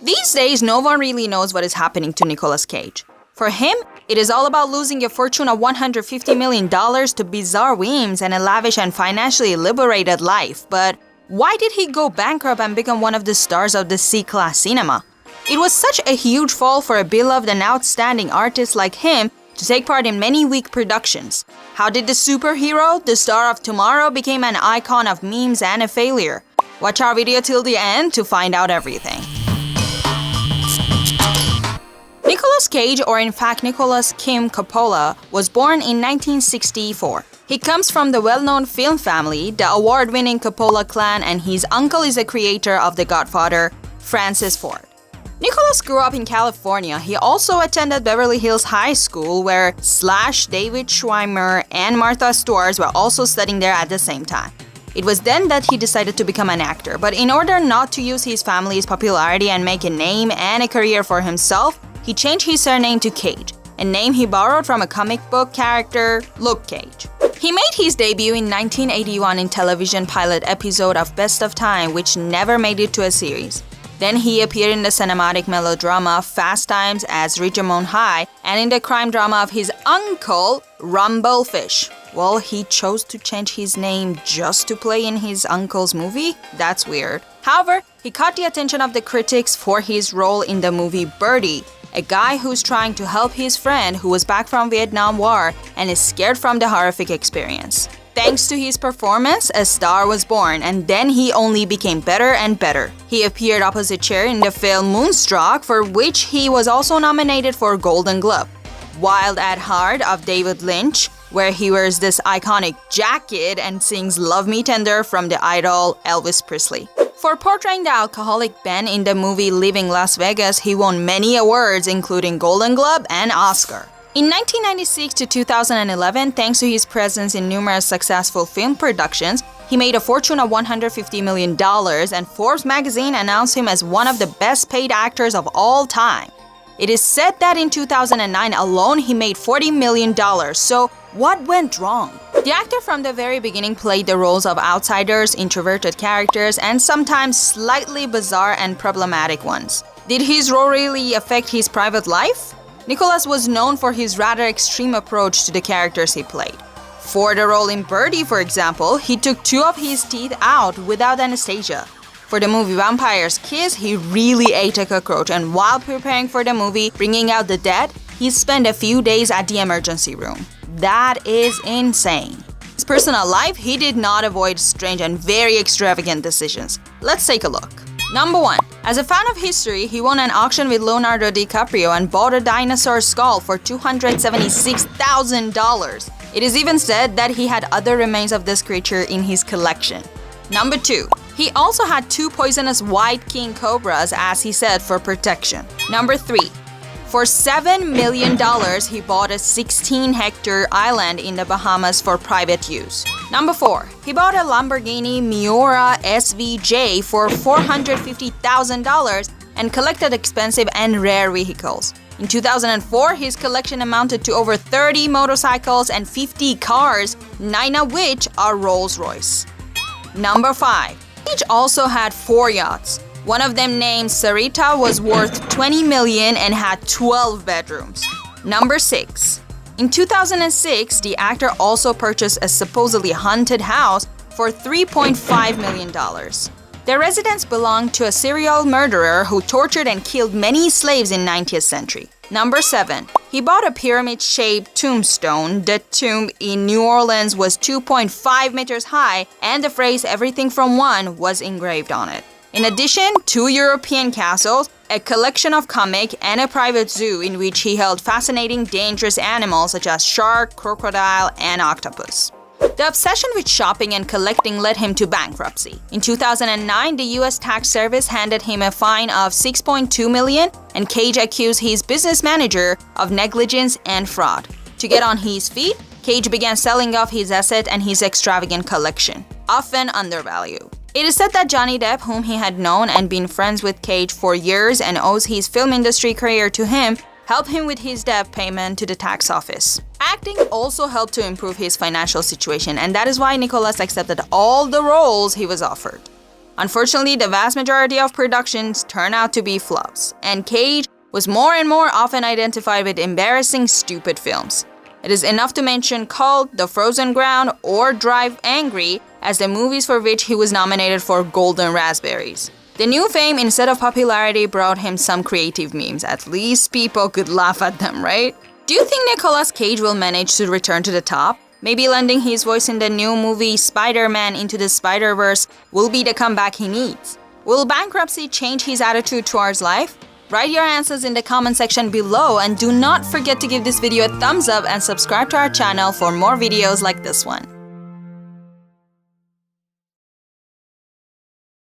These days, no one really knows what is happening to Nicolas Cage. For him, it is all about losing a fortune of $150 million to bizarre whims and a lavish and financially liberated life. But why did he go bankrupt and become one of the stars of the C-class cinema? It was such a huge fall for a beloved and outstanding artist like him to take part in many weak productions. How did the superhero, the star of tomorrow, become an icon of memes and a failure? Watch our video till the end to find out everything. Nicolas Cage, or in fact Nicolas Kim Coppola, was born in 1964. He comes from the well-known film family, the award-winning Coppola clan, and his uncle is the creator of The Godfather, Francis Ford. Nicolas grew up in California. He also attended Beverly Hills High School, where David Schwimmer and Martha Stewart were also studying there at the same time. It was then that he decided to become an actor, but in order not to use his family's popularity and make a name and a career for himself, he changed his surname to Cage, a name he borrowed from a comic book character, Luke Cage. He made his debut in 1981 in television pilot episode of Best of Time, which never made it to a series. Then he appeared in the cinematic melodrama Fast Times as Ridgemont High and in the crime drama of his uncle, Rumblefish. Well, he chose to change his name just to play in his uncle's movie? That's weird. However, he caught the attention of the critics for his role in the movie Birdie, a guy who's trying to help his friend who was back from Vietnam War and is scared from the horrific experience. Thanks to his performance, a star was born, and then he only became better and better. He appeared opposite Cher in the film Moonstruck, for which he was also nominated for a Golden Globe. Wild at Heart of David Lynch, where he wears this iconic jacket and sings Love Me Tender from the idol Elvis Presley. For portraying the alcoholic Ben in the movie Leaving Las Vegas, he won many awards, including Golden Globe and Oscar. In 1996 to 2011, thanks to his presence in numerous successful film productions, he made a fortune of $150 million, and Forbes magazine announced him as one of the best paid actors of all time. It is said that in 2009 alone, he made $40 million, so what went wrong? The actor from the very beginning played the roles of outsiders, introverted characters, and sometimes slightly bizarre and problematic ones. Did his role really affect his private life? Nicolas was known for his rather extreme approach to the characters he played. For the role in Birdie, for example, he took 2 of his teeth out without anesthesia. For the movie Vampire's Kiss, he really ate a cockroach, and while preparing for the movie Bringing Out the Dead, he spent a few days at the emergency room. That is insane. His personal life, he did not avoid strange and very extravagant decisions. Let's take a look. Number 1. As a fan of history, he won an auction with Leonardo DiCaprio and bought a dinosaur skull for $276,000. It is even said that he had other remains of this creature in his collection. Number 2. He also had 2 poisonous white king cobras, as he said, for protection. Number 3. For $7 million, he bought a 16-hectare island in the Bahamas for private use. Number 4. He bought a Lamborghini Miura SVJ for $450,000 and collected expensive and rare vehicles. In 2004, his collection amounted to over 30 motorcycles and 50 cars, 9 of which are Rolls-Royce. Number 5. Cage also had 4 yachts. One of them, named Sarita, was worth $20 million and had 12 bedrooms. Number 6. In 2006, the actor also purchased a supposedly haunted house for $3.5 million. The residence belonged to a serial murderer who tortured and killed many slaves in 19th century. Number 7. He bought a pyramid-shaped tombstone. The tomb in New Orleans was 2.5 meters high, and the phrase "everything from one" was engraved on it. In addition, 2 European castles, a collection of comic, and a private zoo in which he held fascinating, dangerous animals such as shark, crocodile, and octopus. The obsession with shopping and collecting led him to bankruptcy. In 2009, the U.S. Tax Service handed him a fine of $6.2 million, and Cage accused his business manager of negligence and fraud. To get on his feet, Cage began selling off his asset and his extravagant collection, often undervalued. It is said that Johnny Depp, whom he had known and been friends with Cage for years and owes his film industry career to him, helped him with his debt payment to the tax office. Acting also helped to improve his financial situation, and that is why Nicolas accepted all the roles he was offered. Unfortunately, the vast majority of productions turn out to be flops, and Cage was more and more often identified with embarrassing, stupid films. It is enough to mention Cult, The Frozen Ground, or Drive Angry as the movies for which he was nominated for Golden Raspberries. The new fame instead of popularity brought him some creative memes. At least people could laugh at them, right? Do you think Nicolas Cage will manage to return to the top? Maybe lending his voice in the new movie Spider-Man Into the Spider-Verse will be the comeback he needs. Will Bankruptcy change his attitude towards life? Write your answers in the comment section below, and do not forget to give this video a thumbs up and subscribe to our channel for more videos like this one.